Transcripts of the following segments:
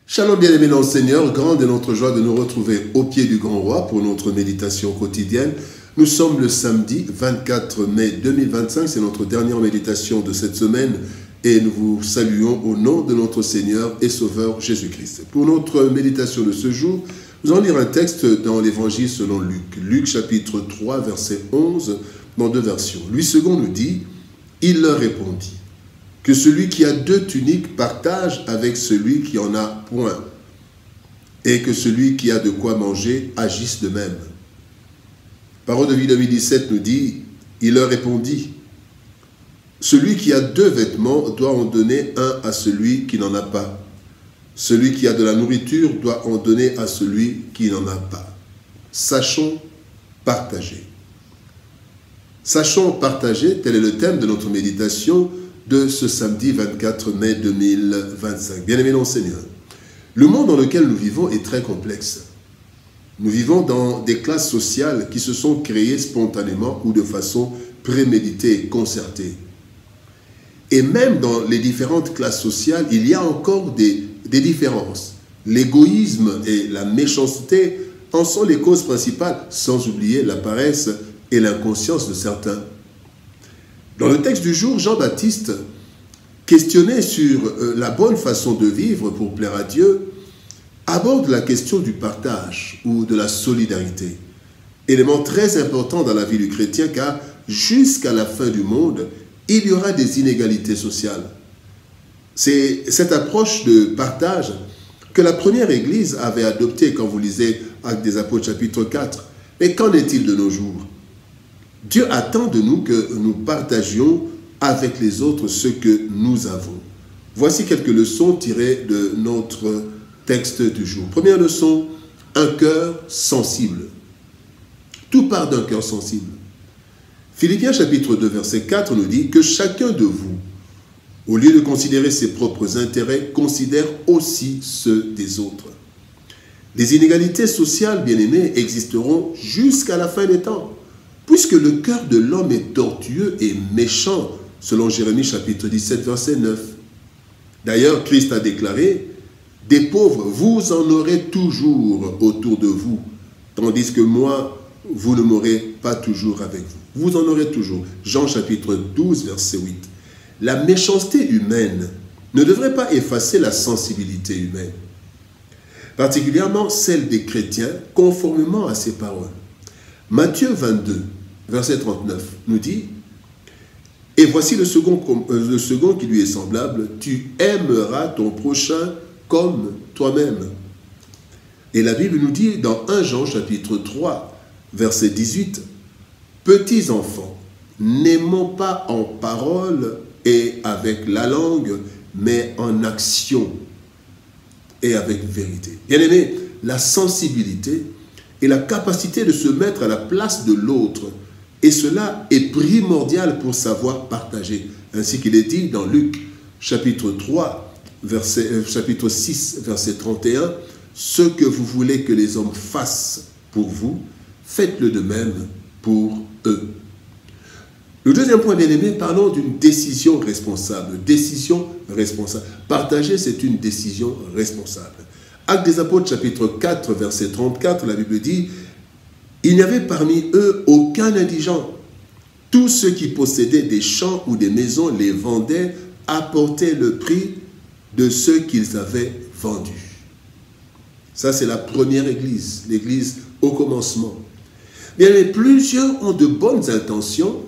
Shalom bien-aimés dans le Seigneur, grande est notre joie de nous retrouver au pied du Grand Roi pour notre méditation quotidienne. Nous sommes le samedi 24 mai 2025, c'est notre dernière méditation de cette semaine et nous vous saluons au nom de notre Seigneur et Sauveur Jésus-Christ. Pour notre méditation de ce jour, nous allons lire un texte dans l'Évangile selon Luc. Luc chapitre 3 verset 11 dans deux versions. Lui second nous dit, il leur répondit. Que celui qui a deux tuniques partage avec celui qui en a point, et que celui qui a de quoi manger agisse de même. Parole de vie 2017 nous dit, il leur répondit, celui qui a deux vêtements doit en donner un à celui qui n'en a pas. Celui qui a de la nourriture doit en donner à celui qui n'en a pas. Sachons partager. Sachons partager, tel est le thème de notre méditation de ce samedi 24 mai 2025. Bien-aimés dans le Seigneur, le monde dans lequel nous vivons est très complexe. Nous vivons dans des classes sociales qui se sont créées spontanément ou de façon préméditée et concertée. Et même dans les différentes classes sociales, il y a encore des différences. L'égoïsme et la méchanceté en sont les causes principales, sans oublier la paresse et l'inconscience de certains. Dans le texte du jour, Jean-Baptiste, questionné sur la bonne façon de vivre pour plaire à Dieu, aborde la question du partage ou de la solidarité. Élément très important dans la vie du chrétien car jusqu'à la fin du monde, il y aura des inégalités sociales. C'est cette approche de partage que la première Église avait adoptée quand vous lisez Actes des Apôtres chapitre 4. Mais qu'en est-il de nos jours ? Dieu attend de nous que nous partagions avec les autres ce que nous avons. Voici quelques leçons tirées de notre texte du jour. Première leçon, un cœur sensible. Tout part d'un cœur sensible. Philippiens chapitre 2 verset 4 nous dit que chacun de vous, au lieu de considérer ses propres intérêts, considère aussi ceux des autres. Les inégalités sociales, bien-aimés, existeront jusqu'à la fin des temps. Puisque le cœur de l'homme est tortueux et méchant, selon Jérémie chapitre 17, verset 9. D'ailleurs, Christ a déclaré, « Des pauvres, vous en aurez toujours autour de vous, tandis que moi, vous ne m'aurez pas toujours avec vous. » Vous en aurez toujours. Jean chapitre 12, verset 8. La méchanceté humaine ne devrait pas effacer la sensibilité humaine, particulièrement celle des chrétiens, conformément à ces paroles. Matthieu 22, verset 39, nous dit « Et voici le second qui lui est semblable, tu aimeras ton prochain comme toi-même. » Et la Bible nous dit dans 1 Jean chapitre 3, verset 18, « Petits enfants, n'aimons pas en parole et avec la langue, mais en action et avec vérité. » Bien-aimés, la sensibilité et la capacité de se mettre à la place de l'autre. Et cela est primordial pour savoir partager. Ainsi qu'il est dit dans Luc chapitre 3, chapitre 6, verset 31, « Ce que vous voulez que les hommes fassent pour vous, faites-le de même pour eux. » Le deuxième point, bien-aimé, parlons d'une décision responsable. Décision responsable. Partager, c'est une décision responsable. Actes des Apôtres, chapitre 4, verset 34, la Bible dit « Il n'y avait parmi eux aucun indigent. Tous ceux qui possédaient des champs ou des maisons les vendaient, apportaient le prix de ceux qu'ils avaient vendus. » Ça, c'est la première église, l'église au commencement. Bien, mais plusieurs ont de bonnes intentions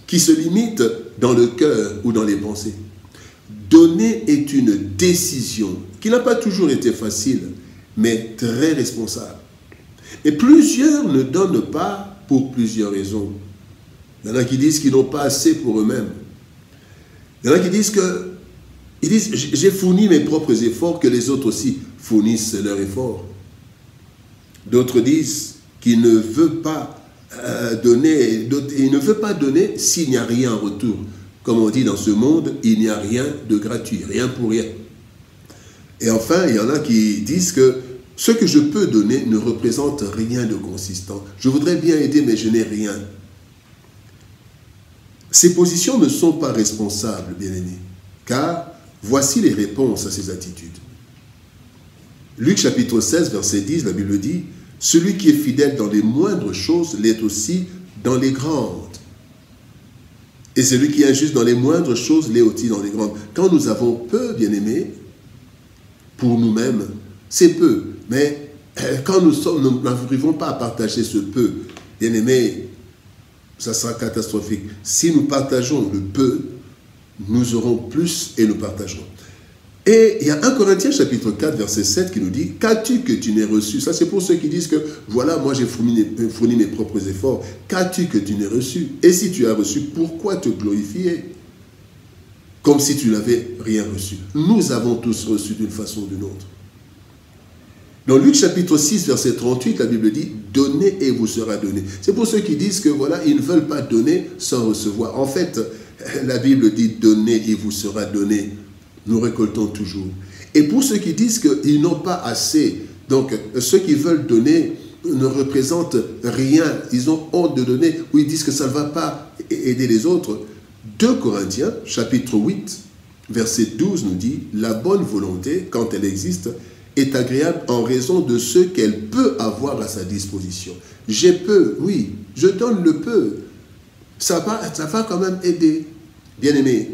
qui se limitent dans le cœur ou dans les pensées. Donner est une décision qui n'a pas toujours été facile, mais très responsable. Et plusieurs ne donnent pas pour plusieurs raisons. Il y en a qui disent qu'ils n'ont pas assez pour eux-mêmes. Il y en a qui disent que j'ai fourni mes propres efforts, que les autres aussi fournissent leurs efforts. D'autres disent qu'ils ne veulent pas donner, il ne veut pas donner s'il n'y a rien en retour. Comme on dit dans ce monde, il n'y a rien de gratuit, rien pour rien. Et enfin, il y en a qui disent que ce que je peux donner ne représente rien de consistant. Je voudrais bien aider, mais je n'ai rien. Ces positions ne sont pas responsables, bien-aimés, car voici les réponses à ces attitudes. Luc chapitre 16, verset 10, la Bible dit, « Celui qui est fidèle dans les moindres choses l'est aussi dans les grandes. Et celui qui est injuste dans les moindres choses l'est aussi dans les grandes. » Quand nous avons peu, bien-aimés, pour nous-mêmes, c'est peu. Mais quand nous n'arrivons pas à partager ce peu, bien-aimés, ça sera catastrophique. Si nous partageons le peu, nous aurons plus et nous partagerons. Et il y a 1 Corinthiens chapitre 4, verset 7 qui nous dit « Qu'as-tu que tu n'aies reçu ?» Ça, c'est pour ceux qui disent que « Voilà, moi j'ai fourni mes propres efforts. Qu'as-tu que tu n'aies reçu? Et si tu as reçu, pourquoi te glorifier? Comme si tu n'avais rien reçu. » Nous avons tous reçu d'une façon ou d'une autre. Dans Luc chapitre 6, verset 38, la Bible dit « Donnez et vous sera donné. » C'est pour ceux qui disent que voilà, ils ne veulent pas donner sans recevoir. En fait, la Bible dit « Donnez et vous sera donné. » Nous récoltons toujours. Et pour ceux qui disent qu'ils n'ont pas assez, donc ceux qui veulent donner ne représentent rien, ils ont honte de donner, ou ils disent que ça ne va pas aider les autres. 2 Corinthiens, chapitre 8, verset 12 nous dit « La bonne volonté, quand elle existe, est agréable en raison de ce qu'elle peut avoir à sa disposition. » J'ai peu, oui, je donne le peu. Ça va quand même aider. Bien-aimé,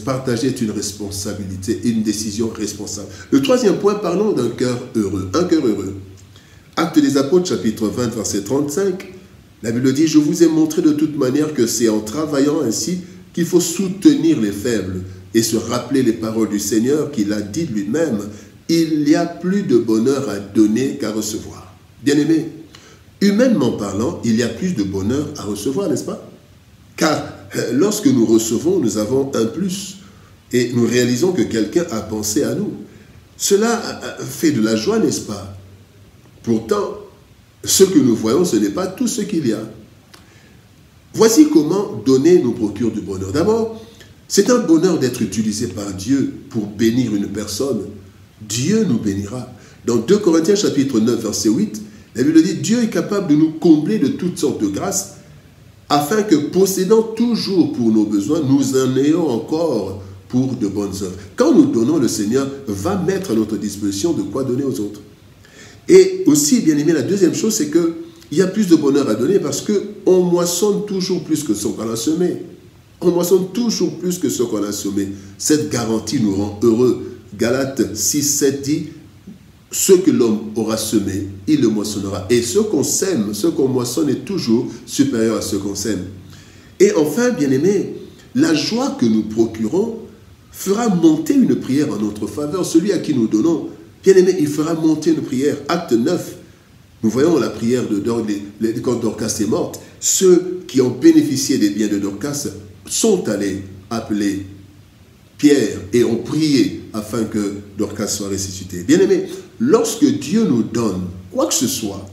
partager est une responsabilité, une décision responsable. Le troisième point, parlons d'un cœur heureux. Un cœur heureux. Actes des Apôtres, chapitre 20, verset 35, la Bible dit « Je vous ai montré de toute manière que c'est en travaillant ainsi qu'il faut soutenir les faibles et se rappeler les paroles du Seigneur qu'il a dit lui-même. Il y a plus de bonheur à donner qu'à recevoir. » Bien-aimé, humainement parlant, il y a plus de bonheur à recevoir, n'est-ce pas? Car lorsque nous recevons, nous avons un plus et nous réalisons que quelqu'un a pensé à nous. Cela fait de la joie, n'est-ce pas? Pourtant, ce que nous voyons, ce n'est pas tout ce qu'il y a. Voici comment donner nous procure du bonheur. D'abord, c'est un bonheur d'être utilisé par Dieu pour bénir une personne. Dieu nous bénira. Dans 2 Corinthiens chapitre 9, verset 8, la Bible dit « Dieu est capable de nous combler de toutes sortes de grâces afin que, possédant toujours pour nos besoins, nous en ayons encore pour de bonnes œuvres. » Quand nous donnons, le Seigneur va mettre à notre disposition de quoi donner aux autres. Et aussi, bien aimé, la deuxième chose, c'est qu'il y a plus de bonheur à donner parce qu'on moissonne toujours plus que ce qu'on a semé. On moissonne toujours plus que ce qu'on a semé. Cette garantie nous rend heureux. Galates 6, 7 dit « Ce que l'homme aura semé, il le moissonnera. » Et ce qu'on sème, ce qu'on moissonne est toujours supérieur à ce qu'on sème. Et enfin, bien-aimé, la joie que nous procurons fera monter une prière en notre faveur. Celui à qui nous donnons, bien-aimé, il fera monter une prière. Acte 9, nous voyons la prière de quand Dorcas est morte. Ceux qui ont bénéficié des biens de Dorcas sont allés appeler Pierre et ont prié afin que Dorcas soit ressuscité. Bien-aimé, lorsque Dieu nous donne quoi que ce soit,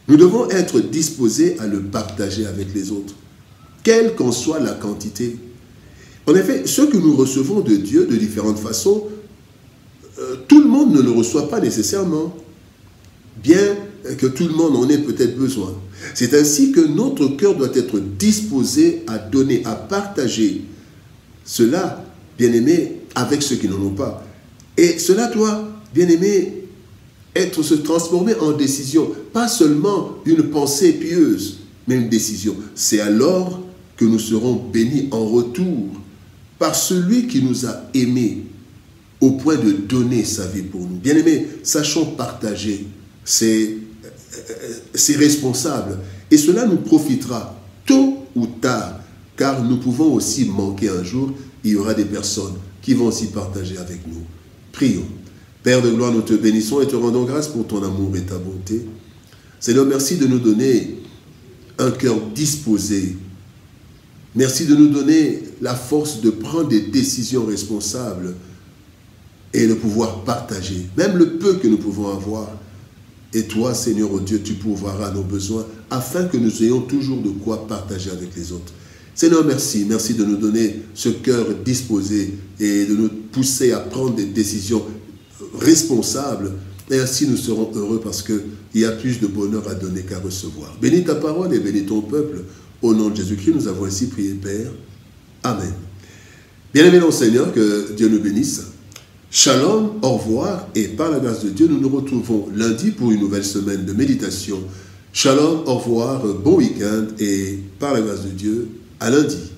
nous devons être disposés à le partager avec les autres, quelle qu'en soit la quantité. En effet, ce que nous recevons de Dieu de différentes façons, tout le monde ne le reçoit pas nécessairement, bien que tout le monde en ait peut-être besoin. C'est ainsi que notre cœur doit être disposé à donner, à partager cela, bien-aimé, avec ceux qui n'en ont pas. Et cela doit, bien-aimé, se transformer en décision. Pas seulement une pensée pieuse, mais une décision. C'est alors que nous serons bénis en retour par celui qui nous a aimés au point de donner sa vie pour nous. Bien-aimé, sachons partager. C'est responsable. Et cela nous profitera tôt ou tard, car nous pouvons aussi manquer un jour. Il y aura des personnes qui vont aussi partager avec nous. Prions. Père de gloire, nous te bénissons et te rendons grâce pour ton amour et ta bonté. Seigneur, merci de nous donner un cœur disposé. Merci de nous donner la force de prendre des décisions responsables et de pouvoir partager, même le peu que nous pouvons avoir. Et toi, Seigneur, oh Dieu, tu pourvoiras nos besoins afin que nous ayons toujours de quoi partager avec les autres. Seigneur, merci. Merci de nous donner ce cœur disposé et de nous pousser à prendre des décisions responsables. Et ainsi, nous serons heureux parce qu'il y a plus de bonheur à donner qu'à recevoir. Bénis ta parole et bénis ton peuple. Au nom de Jésus-Christ, nous avons ainsi prié, Père. Amen. Bien-aimé dans le Seigneur, que Dieu nous bénisse. Shalom, au revoir, et par la grâce de Dieu, nous nous retrouvons lundi pour une nouvelle semaine de méditation. Shalom, au revoir, bon week-end, et par la grâce de Dieu, à lundi.